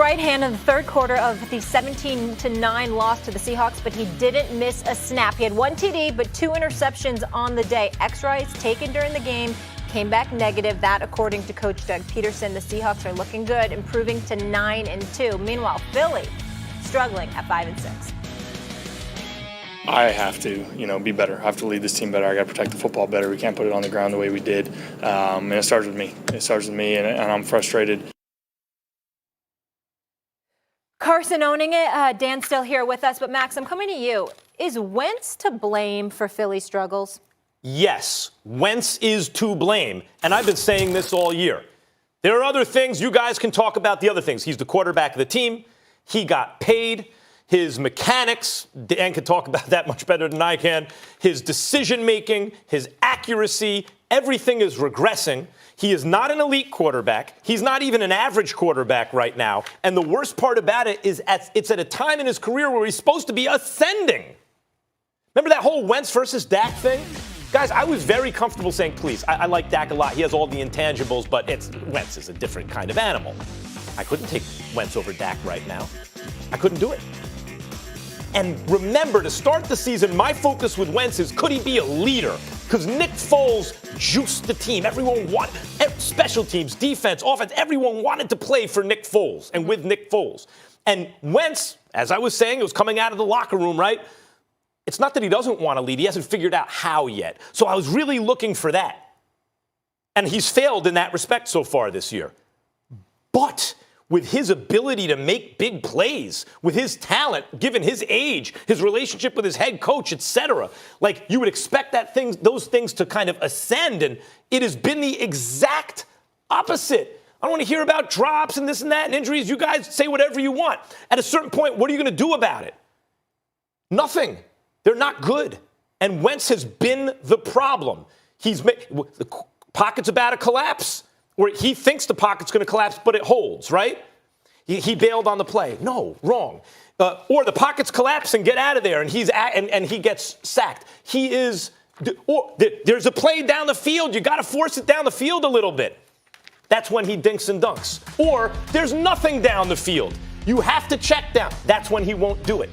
right hand in the third quarter of the 17-9 loss to the Seahawks, but he didn't miss a snap. He had one TD, but 2 interceptions on the day. X-rays taken during the game came back negative. That, according to Coach Doug Peterson, the Seahawks are looking good, improving to 9-2. Meanwhile, Philly struggling at 5-6. I have to, be better. I have to lead this team better. I got to protect the football better. We can't put it on the ground the way we did. And it starts with me. And I'm frustrated. Carson owning it. Dan's still here with us, but Max, I'm coming to you. Is Wentz to blame for Philly's struggles? Yes, Wentz is to blame. And I've been saying this all year. There are other things. You guys can talk about the other things. He's the quarterback of the team. He got paid. His mechanics, Dan can talk about that much better than I can. His decision-making, his accuracy, everything is regressing. He is not an elite quarterback. He's not even an average quarterback right now. And the worst part about it is it's at a time in his career where he's supposed to be ascending. Remember that whole Wentz versus Dak thing? Guys, I was very comfortable saying, please, I like Dak a lot. He has all the intangibles, but Wentz is a different kind of animal. I couldn't take Wentz over Dak right now. I couldn't do it. And remember, to start the season, my focus with Wentz is, could he be a leader? Because Nick Foles juiced the team. Everyone wanted, special teams, defense, offense, everyone wanted to play for Nick Foles and with Nick Foles. And Wentz, as I was saying, it was coming out of the locker room, right? It's not that he doesn't want to lead. He hasn't figured out how yet. So I was really looking for that. And he's failed in that respect so far this year. But with his ability to make big plays, with his talent, given his age, his relationship with his head coach, etc., like you would expect those things to kind of ascend, and it has been the exact opposite. I don't want to hear about drops and this and that and injuries. You guys say whatever you want. At a certain point, what are you going to do about it? Nothing. They're not good. And Wentz has been the problem. The pocket's about to collapse. Or he thinks the pocket's going to collapse, but it holds, right? He bailed on the play. No, wrong. Or the pocket's collapse and get out of there, and he gets sacked. There's a play down the field. You got to force it down the field a little bit. That's when he dinks and dunks. Or there's nothing down the field. You have to check down. That's when he won't do it.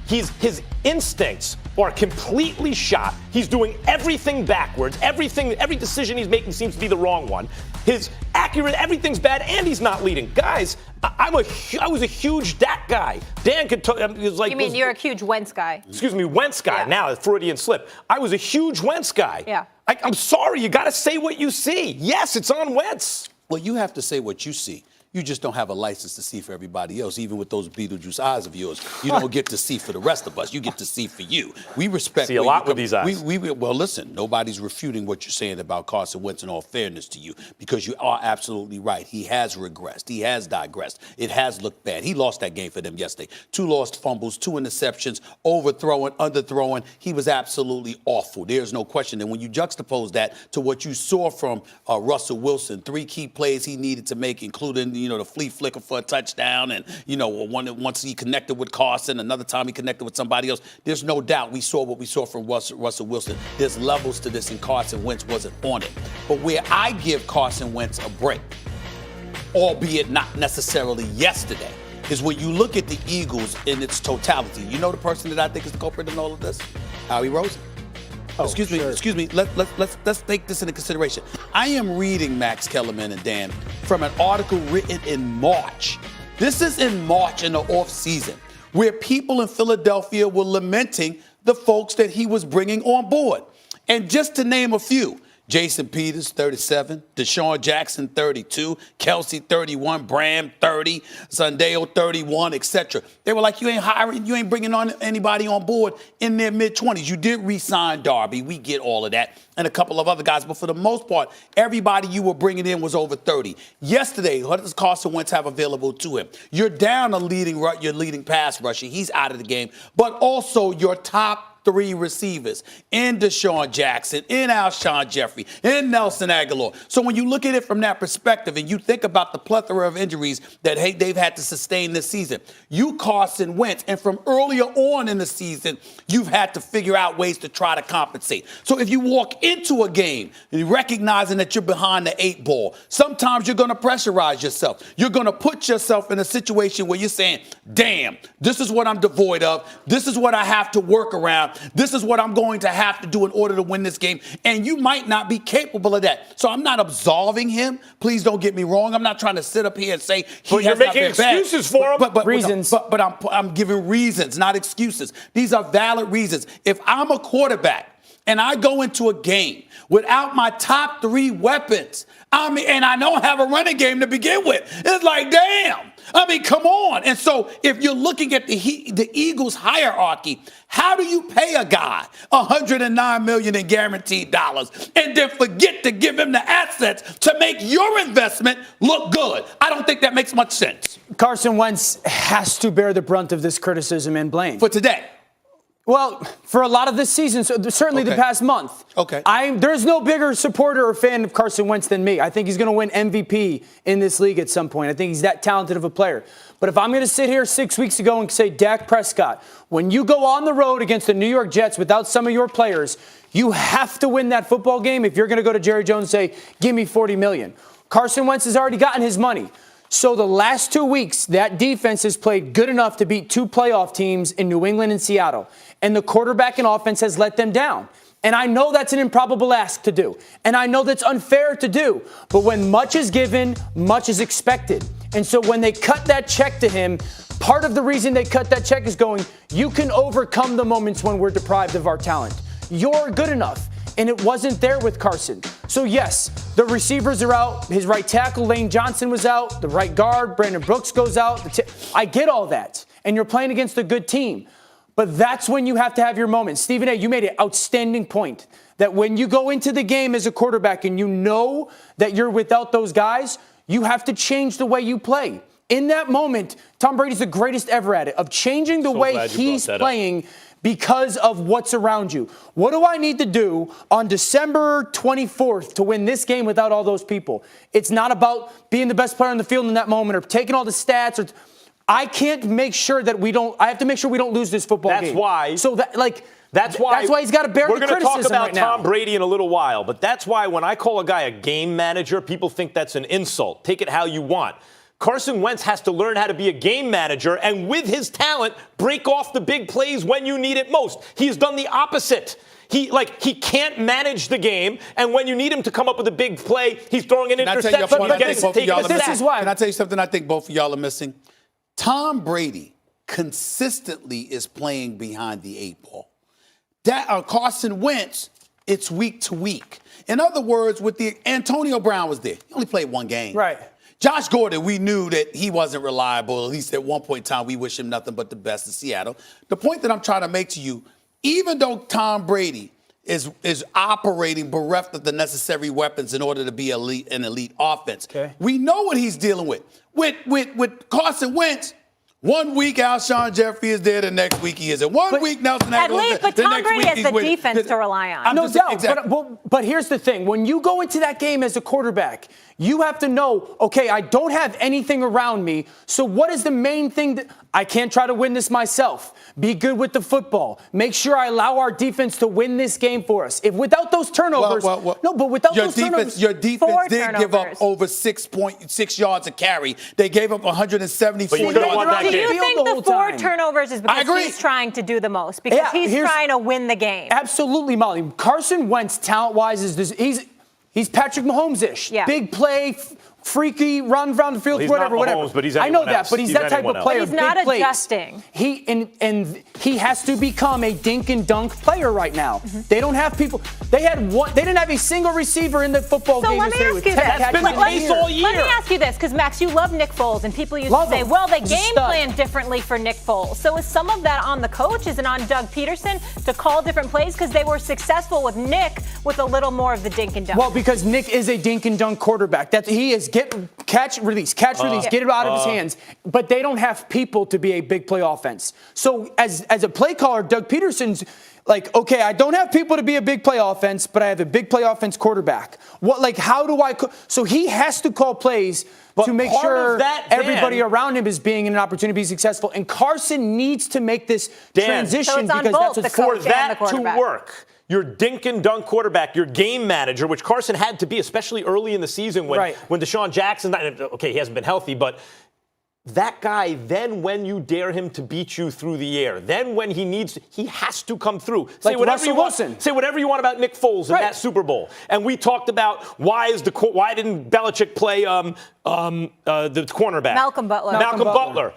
His instincts are completely shot. He's doing everything backwards. Every decision he's making seems to be the wrong one. His accurate, everything's bad, and he's not leading. Guys, I was a huge Dak guy. Dan could talk. You mean you're a huge Wentz guy? Excuse me, Wentz guy. Yeah. Now, a Freudian slip. I was a huge Wentz guy. Yeah. I'm sorry. You got to say what you see. Yes, it's on Wentz. Well, you have to say what you see. You just don't have a license to see for everybody else. Even with those Beetlejuice eyes of yours, you don't get to see for the rest of us. You get to see for you. We respect. See a lot with these eyes. Well, listen, nobody's refuting what you're saying about Carson Wentz in all fairness to you, because you are absolutely right. He has regressed. He has digressed. It has looked bad. He lost that game for them yesterday. 2 lost fumbles, 2 interceptions, overthrowing, underthrowing. He was absolutely awful. There's no question. And when you juxtapose that to what you saw from Russell Wilson, 3 key plays he needed to make, including the flea flicker for a touchdown, and once he connected with Carson, another time he connected with somebody else. There's no doubt we saw what we saw from Russell Wilson. There's levels to this, and Carson Wentz wasn't on it. But where I give Carson Wentz a break, albeit not necessarily yesterday, is when you look at the Eagles in its totality. You know the person that I think is the culprit in all of this? Howie Roseman. Oh, excuse me. Let's take this into consideration. I am reading, Max, Kellerman, and Dan, from an article written in March. This is in March in the off season, where people in Philadelphia were lamenting the folks that he was bringing on board. And just to name a few: Jason Peters, 37, Deshaun Jackson, 32, Kelsey, 31, Bram, 30, Sundeo, 31, etc. They were like, you ain't bringing on anybody on board in their mid-20s. You did re-sign Darby. We get all of that. And a couple of other guys. But for the most part, everybody you were bringing in was over 30. Yesterday, what does Carson Wentz have available to him? You're down your leading pass rusher. He's out of the game. But also your top 3 receivers in Deshaun Jackson, in Alshon Jeffrey, in Nelson Aguilar. So when you look at it from that perspective and you think about the plethora of injuries that they've had to sustain this season, you Carson Wentz, and from earlier on in the season, you've had to figure out ways to try to compensate. So if you walk into a game recognizing that you're behind the 8 ball, sometimes you're going to pressurize yourself. You're going to put yourself in a situation where you're saying, damn, this is what I'm devoid of. This is what I have to work around. This is what I'm going to have to do in order to win this game. And you might not be capable of that. So I'm not absolving him. Please don't get me wrong. I'm not trying to sit up here and say he has you're not making been bad. excuses for him. But reasons. But I'm giving reasons, not excuses. These are valid reasons. If I'm a quarterback and I go into a game without my top 3 weapons, and I don't have a running game to begin with, it's like, damn. I mean, come on. And so if you're looking at the Eagles hierarchy, how do you pay a guy $109 million in guaranteed dollars and then forget to give him the assets to make your investment look good? I don't think that makes much sense. Carson Wentz has to bear the brunt of this criticism and blame. For today. Well, for a lot of this season, so certainly the past month. Okay. There's no bigger supporter or fan of Carson Wentz than me. I think he's going to win MVP in this league at some point. I think he's that talented of a player. But if I'm going to sit here 6 weeks ago and say, Dak Prescott, when you go on the road against the New York Jets without some of your players, you have to win that football game if you're going to go to Jerry Jones and say, give me $40 million. Carson Wentz has already gotten his money. So the last 2 weeks, that defense has played good enough to beat 2 playoff teams in New England and Seattle. And the quarterback and offense has let them down. And I know that's an improbable ask to do. And I know that's unfair to do. But when much is given, much is expected. And so when they cut that check to him, part of the reason they cut that check is going, you can overcome the moments when we're deprived of our talent. You're good enough. And it wasn't there with Carson. So, yes, the receivers are out. His right tackle, Lane Johnson, was out. The right guard, Brandon Brooks, goes out. I get all that. And you're playing against a good team. But that's when you have to have your moments. Stephen A., you made an outstanding point that when you go into the game as a quarterback and you know that you're without those guys, you have to change the way you play. In that moment, Tom Brady's the greatest ever at it, of changing the way he's playing because of what's around you. What do I need to do on December 24th to win this game without all those people? It's not about being the best player on the field in that moment or taking all the stats. I can't make sure that I have to make sure we don't lose this football game. That's why. So that's why he's got to bear the criticism right now. We're going to talk about Tom Brady in a little while, but that's why when I call a guy a game manager, people think that's an insult. Take it how you want. Carson Wentz has to learn how to be a game manager and with his talent, break off the big plays when you need it most. He's done the opposite. He can't manage the game, and when you need him to come up with a big play, he's throwing an interception. Can I tell you something I think both of y'all are missing? Tom Brady consistently is playing behind the 8 ball. Carson Wentz, it's week to week. In other words, Antonio Brown was there. He only played 1 game. Right. Josh Gordon, we knew that he wasn't reliable. At least at one point in time, we wish him nothing but the best in Seattle. The point that I'm trying to make to you, even though Tom Brady is operating bereft of the necessary weapons in order to be an elite offense, we know what he's dealing with. With Carson Wentz, 1 week Alshon Jeffrey is there, the next week he isn't. One week Nelson Aguilar is there, but Tom Brady has the defense to rely on. No doubt. But here's the thing. When you go into that game as a quarterback, you have to know, okay, I don't have anything around me, so what is the main thing that I can't try to win this myself? Be good with the football. Make sure I allow our defense to win this game for us. If without those turnovers, your defense did give up over 6 yards a carry. They gave up 174 yards. Do you think the 4 turnovers is because he's trying to do the most? Because he's trying to win the game? Absolutely, Molly. Carson Wentz, talent-wise, he's Patrick Mahomes-ish. Yeah. Big play, freaky, run around the field, whatever. But he's I know that, but he's that type of player. But he's not adjusting. He has to become a dink and dunk player right now. Mm-hmm. They don't have people. They didn't have a single receiver in the football game. So let me ask you this. That's been the case all year. Let me ask you this, because Max, you love Nick Foles, and people used to say, well, they game plan differently for Nick Foles. So is some of that on the coach? Is it on Doug Peterson to call different plays? Because they were successful with Nick with a little more of the dink and dunk. Well, because Nick is a dink and dunk quarterback. He is catch, release, get it out of his hands. But they don't have people to be a big play offense. So as as a play caller, Doug Peterson's like, okay, I don't have people to be a big play offense, but I have a big play offense quarterback. How do I? So he has to call plays to make sure everybody around him is being in an opportunity to be successful. And Carson needs to make this transition so because that's for what's that to work. Your dink and dunk quarterback, your game manager, which Carson had to be, especially early in the season when Deshaun Jackson, okay, he hasn't been healthy, but that guy, then when you dare him to beat you through the air, then when he needs, he has to come through. Say whatever you want. Say whatever you want about Nick Foles in that Super Bowl. And we talked about why didn't Belichick play the cornerback? Malcolm Butler. Malcolm Butler.